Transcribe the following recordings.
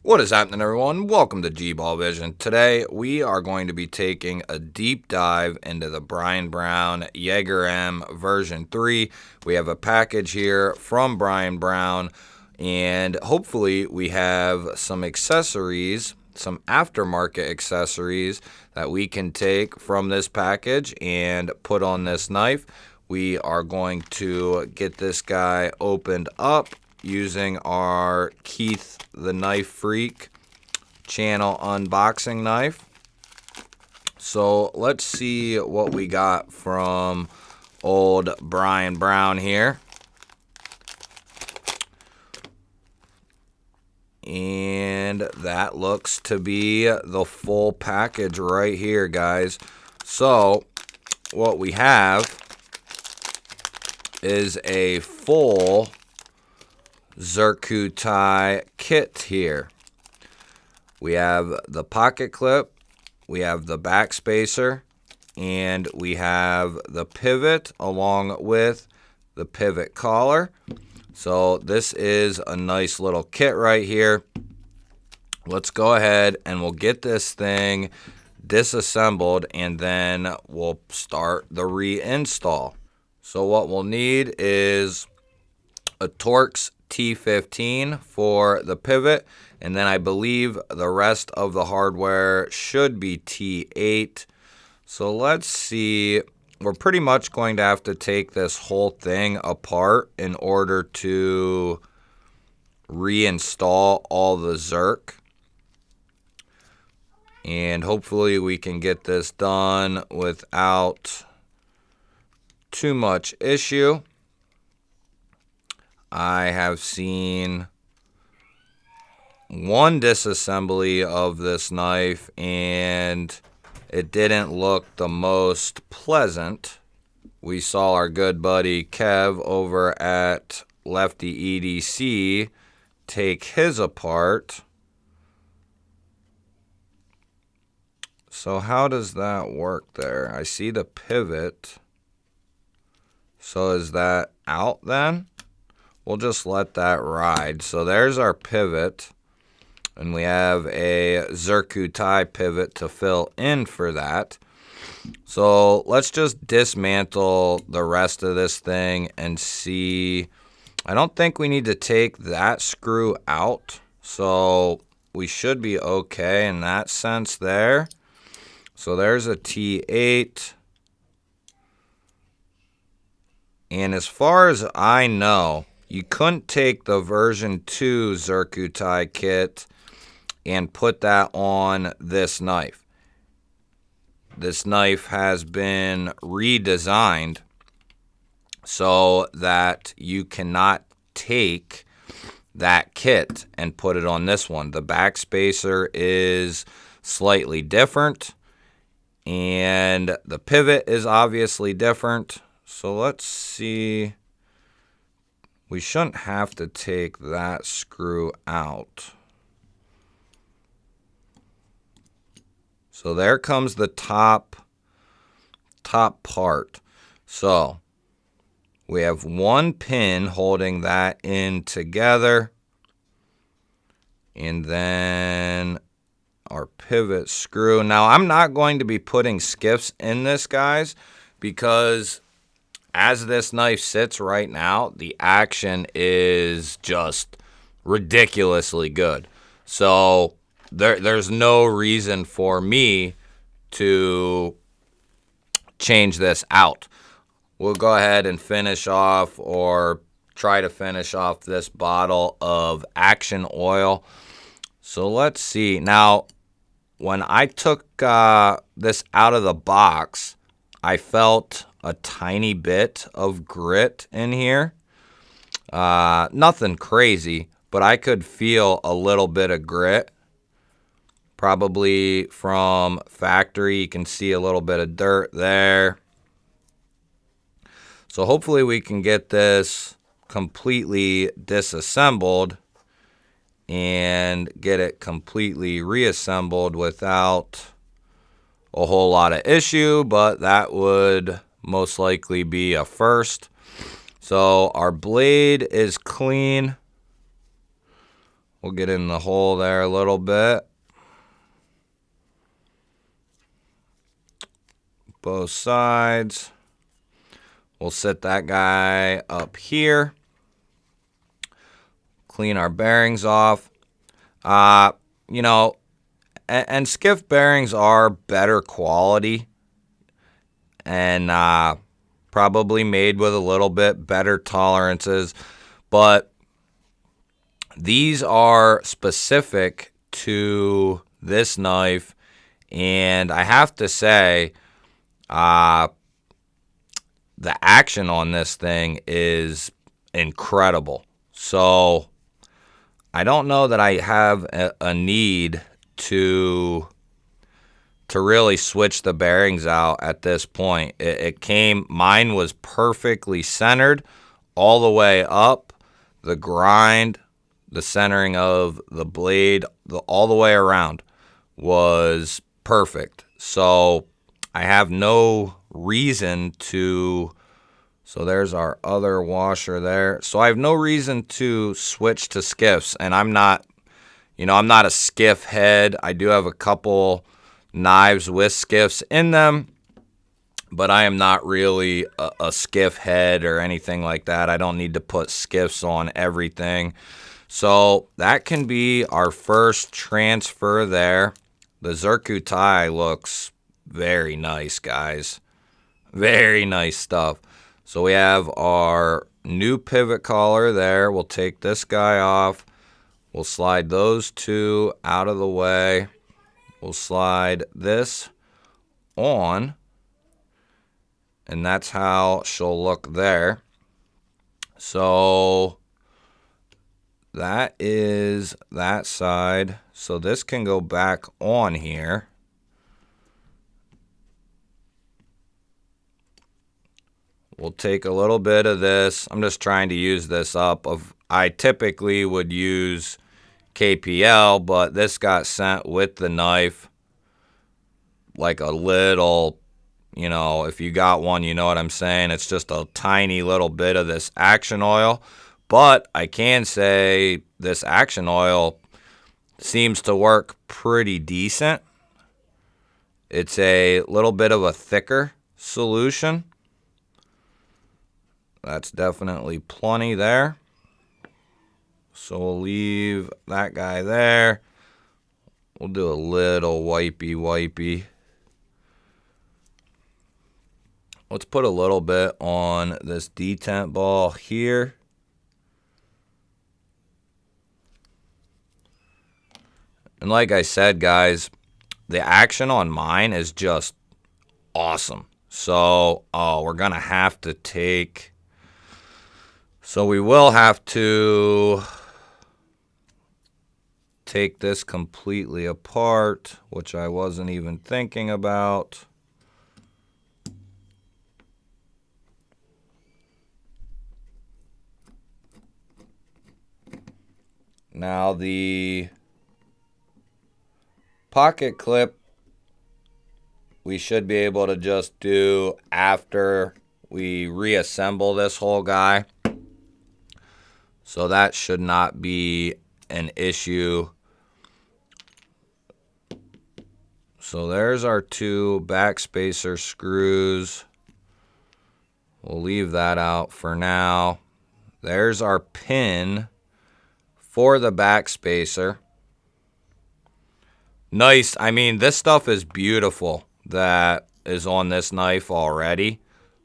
What is happening, everyone? Welcome to G-Ball Vision. Today, we are going to be taking a deep dive into the Brian Brown Yeager M version 3. We have a package here from Brian Brown, and hopefully we have some accessories, some aftermarket accessories that we can take from this package and put on this knife. We are going to get this guy opened up using our Keith the Knife Freak channel unboxing knife. So let's see what we got from old Brian Brown here. And that looks to be the full package right here, guys. So what we have is a full Zircuti kit here. We have the pocket clip, we have the back spacer, and we have the pivot along with the pivot collar. So this is a nice little kit right here. Let's go ahead and we'll get this thing disassembled and then we'll start the reinstall. So what we'll need is a Torx T15 for the pivot, and then I believe the rest of the hardware should be T8. So let's see. We're pretty much going to have to take this whole thing apart in order to reinstall all the Zirc. And hopefully we can get this done without too much issue. I have seen one disassembly of this knife and it didn't look the most pleasant. We saw our good buddy Kev over at Lefty EDC take his apart. So how does that work there? I see the pivot. So is that out then? We'll just let that ride. So there's our pivot. And we have a Zircuti pivot to fill in for that. So let's just dismantle the rest of this thing and see. I don't think we need to take that screw out. So we should be okay in that sense there. So there's a T8. And as far as I know, you couldn't take the version 2 Zircuti kit and put that on this knife. This knife has been redesigned so that you cannot take that kit and put it on this one. The back spacer is slightly different, and the pivot is obviously different. So let's see. We shouldn't have to take that screw out. So there comes the top part. So we have one pin holding that in together. And then our pivot screw. Now I'm not going to be putting skiffs in this, guys, because as this knife sits right now, the action is just ridiculously good. So there's no reason for me to change this out. We'll go ahead and finish off, or try to finish off, this bottle of Action Oil. So let's see. Now, when I took this out of the box, I felt a tiny bit of grit in here. Nothing crazy, but I could feel a little bit of grit. Probably from factory. You can see a little bit of dirt there. So hopefully we can get this completely disassembled and get it completely reassembled without a whole lot of issue, but that would most likely be a first. So our blade is clean. We'll get in the hole there a little bit. Both sides. We'll set that guy up here. Clean our bearings off. You know, and skiff bearings are better quality and probably made with a little bit better tolerances, but these are specific to this knife, and I have to say, the action on this thing is incredible. So I don't know that I have a need to really switch the bearings out at this point. Mine was perfectly centered all the way up, the grind, the centering of the blade, all the way around was perfect. So I have no reason to, so there's our other washer there. So I have no reason to switch to skiffs, and I'm not a skiff head. I do have a couple knives with skiffs in them, but I am not really a skiff head or anything like that. I don't need to put skiffs on everything. So that can be our first transfer there. The Zircuti looks very nice, guys. Very nice stuff. So we have our new pivot collar there. We'll take this guy off. We'll slide those two out of the way. We'll slide this on, and that's how she'll look there. So that is that side. So this can go back on here. We'll take a little bit of this. I'm just trying to use this up. I typically would use KPL, but this got sent with the knife. Like a little, if you got one, you know what I'm saying. It's just a tiny little bit of this action oil. But I can say this action oil seems to work pretty decent. It's a little bit of a thicker solution. That's definitely plenty there. So we'll leave that guy there. We'll do a little wipey. Let's put a little bit on this detent ball here. And like I said, guys, the action on mine is just awesome. So, we're going to have to take... So we will have to take this completely apart, which I wasn't even thinking about. Now the pocket clip we should be able to just do after we reassemble this whole guy. So that should not be an issue. So there's our two backspacer screws. We'll leave that out for now. There's our pin for the backspacer. Nice. I mean, this stuff is beautiful that is on this knife already.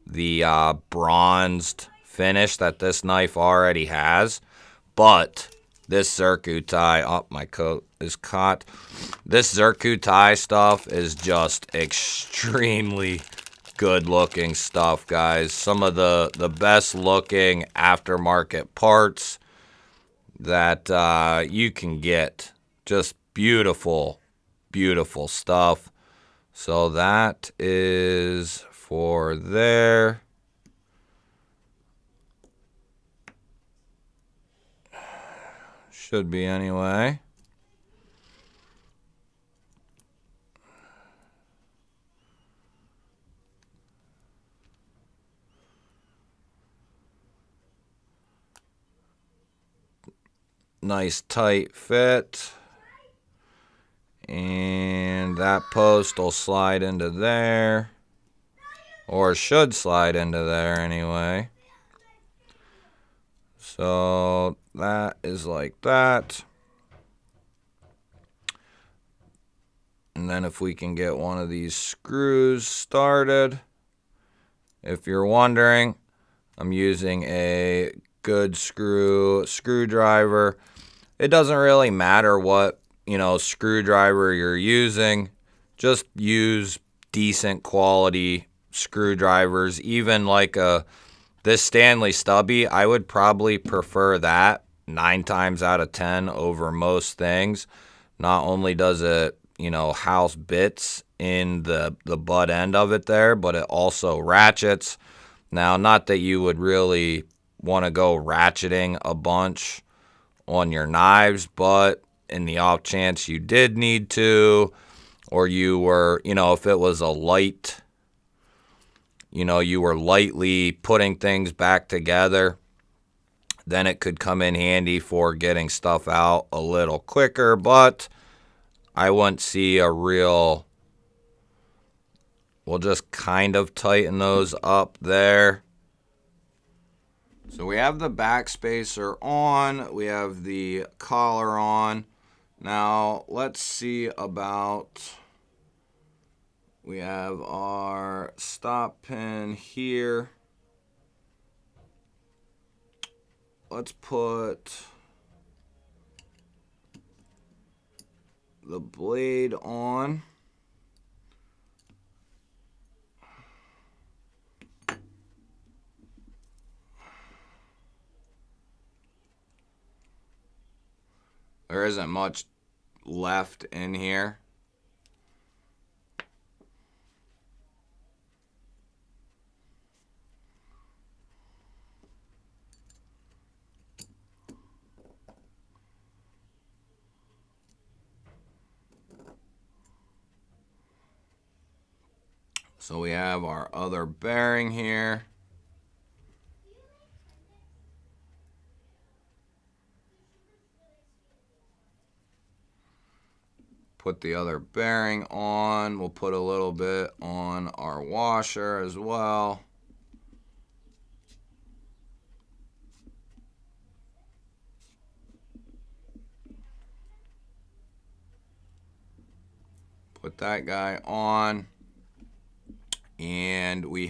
The bronzed finish that this knife already has. But this Zircuti, my coat is caught. This Zircuti stuff is just extremely good looking stuff, guys. Some of the best looking aftermarket parts that you can get. Just beautiful stuff. So that is for there. Should be anyway. nice tight fit. And that post will slide into there. Or should slide into there anyway. So that is like that. And then if we can get one of these screws started. If you're wondering, I'm using a good screwdriver. It doesn't really matter what, screwdriver you're using. Just use decent quality screwdrivers. Even like this Stanley stubby, I would probably prefer that 9 times out of 10 over most things. Not only does it, house bits in the butt end of it there, but it also ratchets. Now, not that you would really want to go ratcheting a bunch on your knives, but in the off chance you did need to, or you were, if it was a light, you were lightly putting things back together, then it could come in handy for getting stuff out a little quicker, but I wouldn't see a real. We'll just kind of tighten those up there. So we have the back spacer on. We have the collar on. Now let's see about. We have our stop pin here. Let's put the blade on. There isn't much left in here. So we have our other bearing here. Put the other bearing on. We'll put a little bit on our washer as well. Put that guy on. And we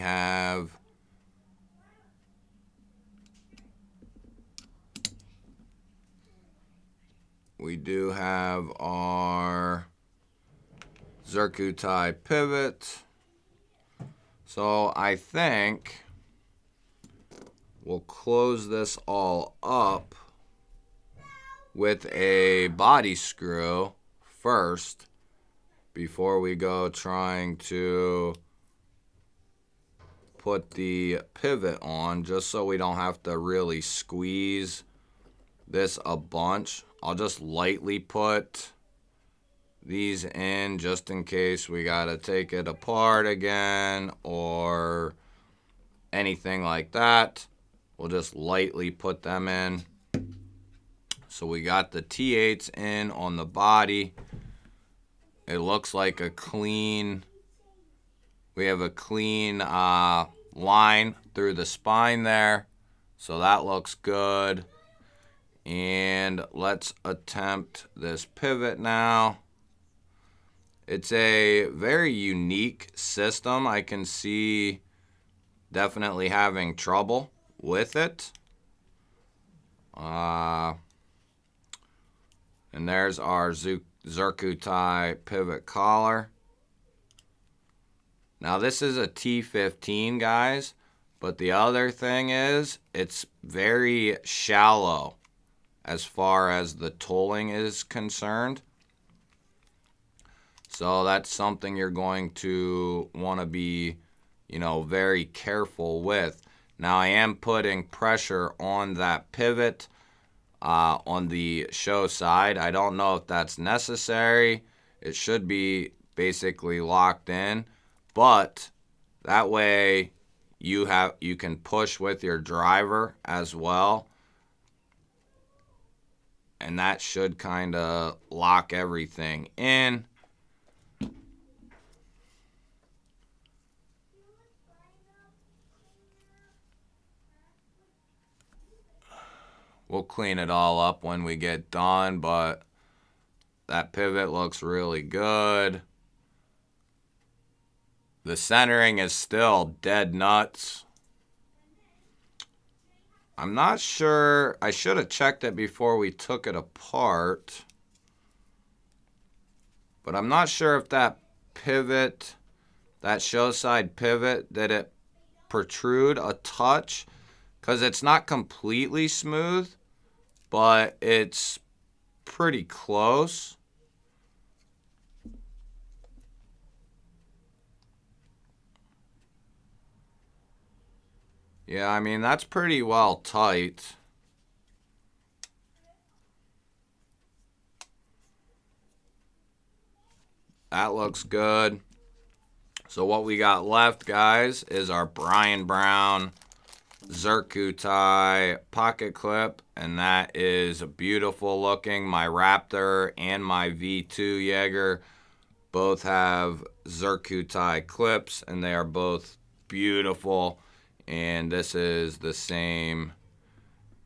do have our Zircuti pivot. So I think we'll close this all up with a body screw first before we go trying to put the pivot on, just so we don't have to really squeeze this a bunch. I'll just lightly put these in just in case we gotta take it apart again or anything like that. We'll just lightly put them in. So we got the T8s in on the body. It looks like we have a clean line through the spine there. So that looks good. And let's attempt this pivot now. It's a very unique system. I can see definitely having trouble with it. And there's our Zircuti pivot collar. Now this is a T15, guys, but the other thing is it's very shallow as far as the tooling is concerned. So that's something you're going to want to be, very careful with. Now I am putting pressure on that pivot on the show side. I don't know if that's necessary. It should be basically locked in, but that way you can push with your driver as well. and that should kind of lock everything in. We'll clean it all up when we get done, but that pivot looks really good. The centering is still dead nuts. I'm not sure. I should have checked it before we took it apart. But I'm not sure if that pivot, that show side pivot, did it protrude a touch? Because it's not completely smooth, but it's pretty close. Yeah, I mean, that's pretty well tight. That looks good. So what we got left, guys, is our Brian Brown Zircuti pocket clip, and that is beautiful looking. My Raptor and my V2 Yeager both have Zircuti clips, and they are both beautiful. And this is the same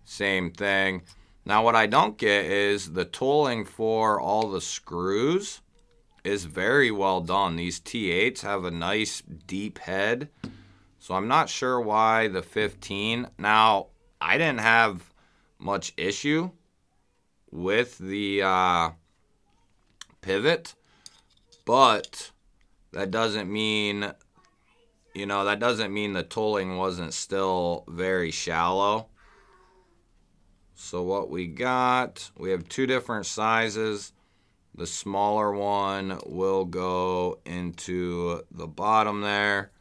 thing. Now what I don't get is the tooling for all the screws is very well done. These T8s have a nice deep head. So I'm not sure why the 15. Now, I didn't have much issue with the pivot, but that doesn't mean, that doesn't mean the tooling wasn't still very shallow. So what we got, we have two different sizes. The smaller one will go into the bottom there.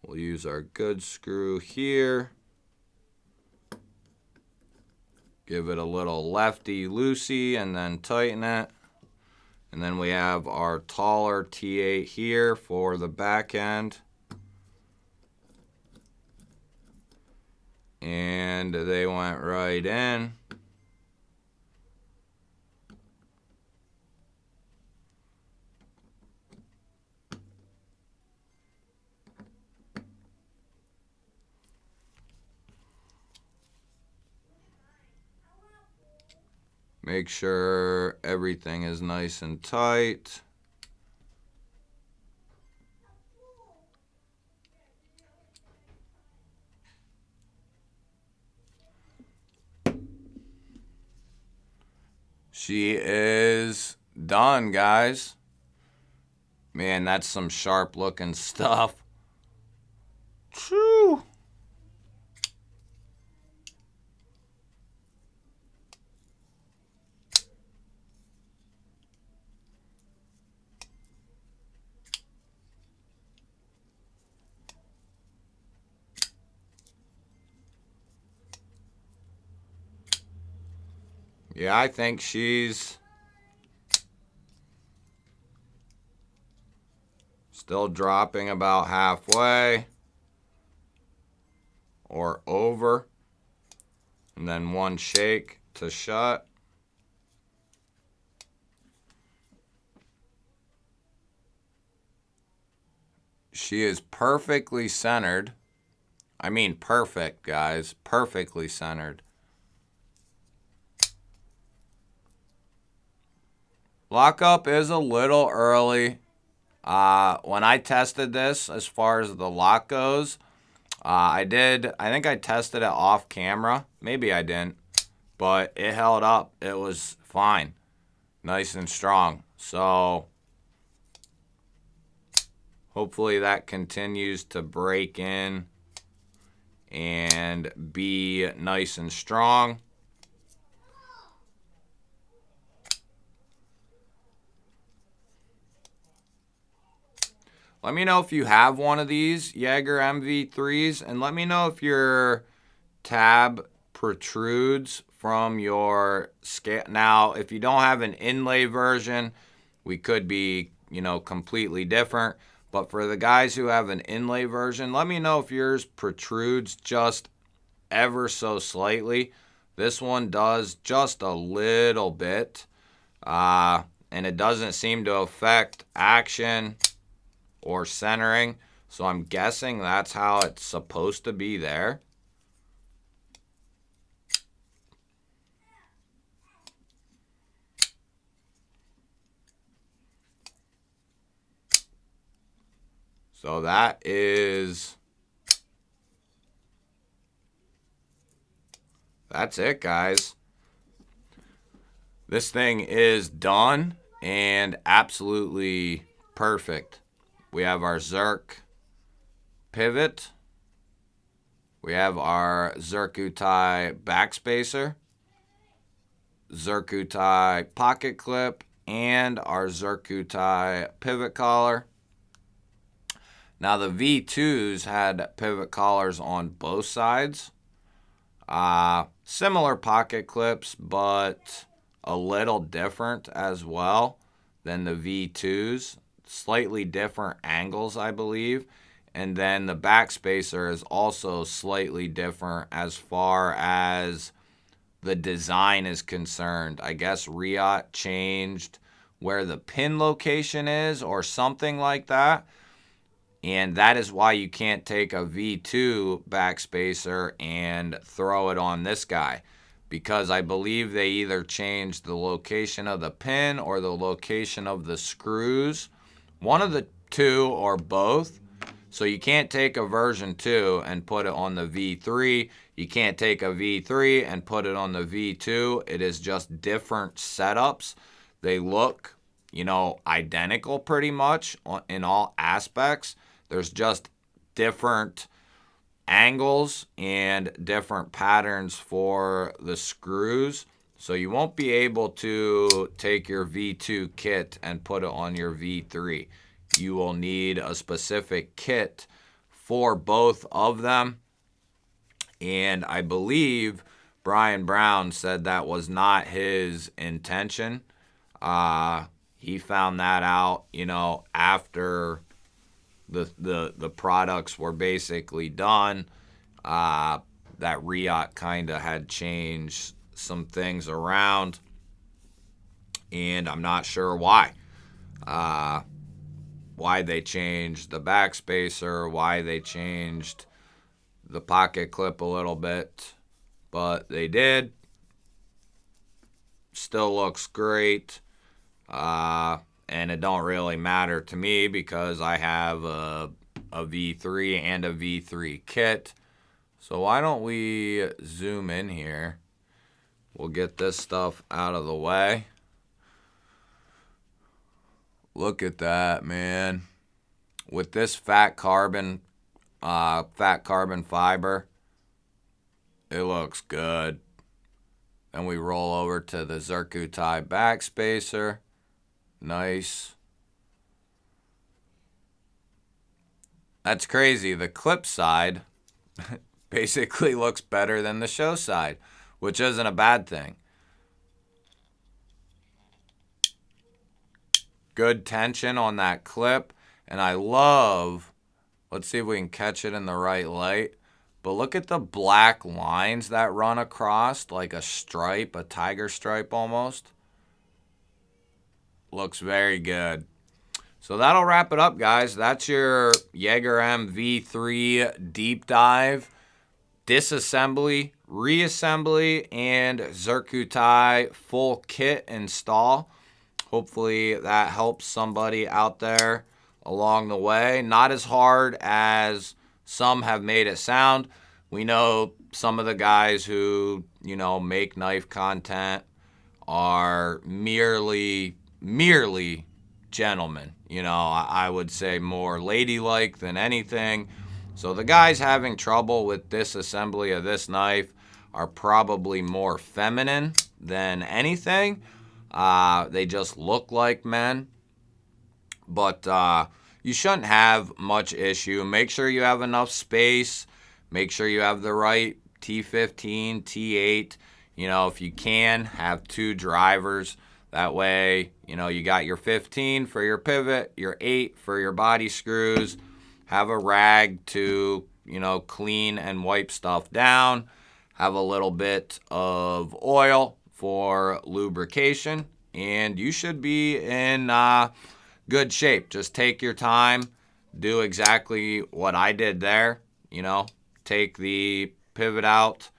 We'll use our good screw here. Give it a little lefty-loosey and then tighten it. And then we have our taller T8 here for the back end. And they went right in. Make sure everything is nice and tight. She is done, guys. Man, that's some sharp looking stuff. Whew. Yeah, I think she's still dropping about halfway or over. And then one shake to shut. She is perfectly centered. I mean perfect, guys. Perfectly centered. Lockup is a little early. When I tested this, as far as the lock goes, I think I tested it off camera. Maybe I didn't. But it held up. It was fine. Nice and strong. So hopefully that continues to break in and be nice and strong. Let me know if you have one of these Yeager MV3s, and let me know if your tab protrudes from your scale. Now, if you don't have an inlay version, we could be, completely different. But for the guys who have an inlay version, let me know if yours protrudes just ever so slightly. This one does just a little bit, and it doesn't seem to affect action or centering, so I'm guessing that's how it's supposed to be there. So that's it, guys. This thing is done and absolutely perfect. We have our Zirc pivot. We have our Zircuti backspacer, Zircuti pocket clip, and our Zircuti pivot collar. Now the V2s had pivot collars on both sides. Similar pocket clips, but a little different as well than the V2s. Slightly different angles, I believe. And then the backspacer is also slightly different as far as the design is concerned. I guess Reassembly changed where the pin location is or something like that. And that is why you can't take a V2 backspacer and throw it on this guy. Because I believe they either changed the location of the pin or the location of the screws. One of the two or both. So you can't take a version 2 and put it on the V3. You can't take a V3 and put it on the V2. It is just different setups. They look, identical pretty much in all aspects. There's just different angles and different patterns for the screws. So you won't be able to take your V2 kit and put it on your V3. You will need a specific kit for both of them. And I believe Brian Brown said that was not his intention. He found that out, after the products were basically done. That Reassembly kind of had changed some things around. And I'm not sure why. Why they changed the backspacer, why they changed the pocket clip a little bit, but they did. Still looks great, and it don't really matter to me because I have a V3 and a V3 kit. So why don't we zoom in here? We'll get this stuff out of the way. Look at that, man. With this fat carbon fiber, it looks good. And we roll over to the Zircuti backspacer. Nice. That's crazy. The clip side basically looks better than the show side, which isn't a bad thing. Good tension on that clip. And I love, let's see if we can catch it in the right light. But look at the black lines that run across, like a stripe, a tiger stripe almost. Looks very good. So that'll wrap it up, guys. That's your Yeager M V3 deep dive, disassembly, reassembly, and Zircuti full kit install. Hopefully that helps somebody out there along the way. Not as hard as some have made it sound. We know some of the guys who, make knife content are merely gentlemen. I would say more ladylike than anything. So the guys having trouble with disassembly of this knife are probably more feminine than anything. They just look like men. But you shouldn't have much issue. Make sure you have enough space. Make sure you have the right T15, T8. If you can, have 2 drivers. That way, you got your 15 for your pivot, your 8 for your body screws. Have a rag to, clean and wipe stuff down. have a little bit of oil for lubrication, and you should be in good shape. Just take your time, do exactly what I did there. You know, take the pivot out,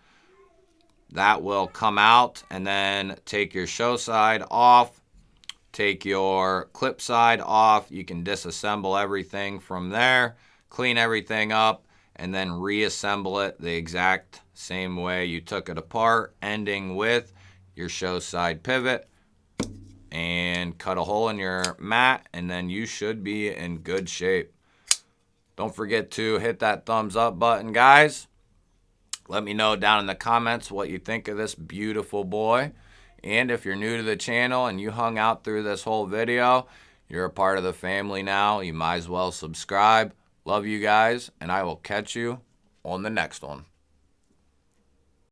that will come out, and then take your show side off, take your clip side off. You can disassemble everything from there, clean everything up, and then reassemble it the exact same way you took it apart, ending with your show side pivot, and cut a hole in your mat, and then you should be in good shape. Don't forget to hit that thumbs up button, guys. Let me know down in the comments what you think of this beautiful boy. And if you're new to the channel and you hung out through this whole video, you're a part of the family now. You might as well subscribe. Love you guys, and I will catch you on the next one.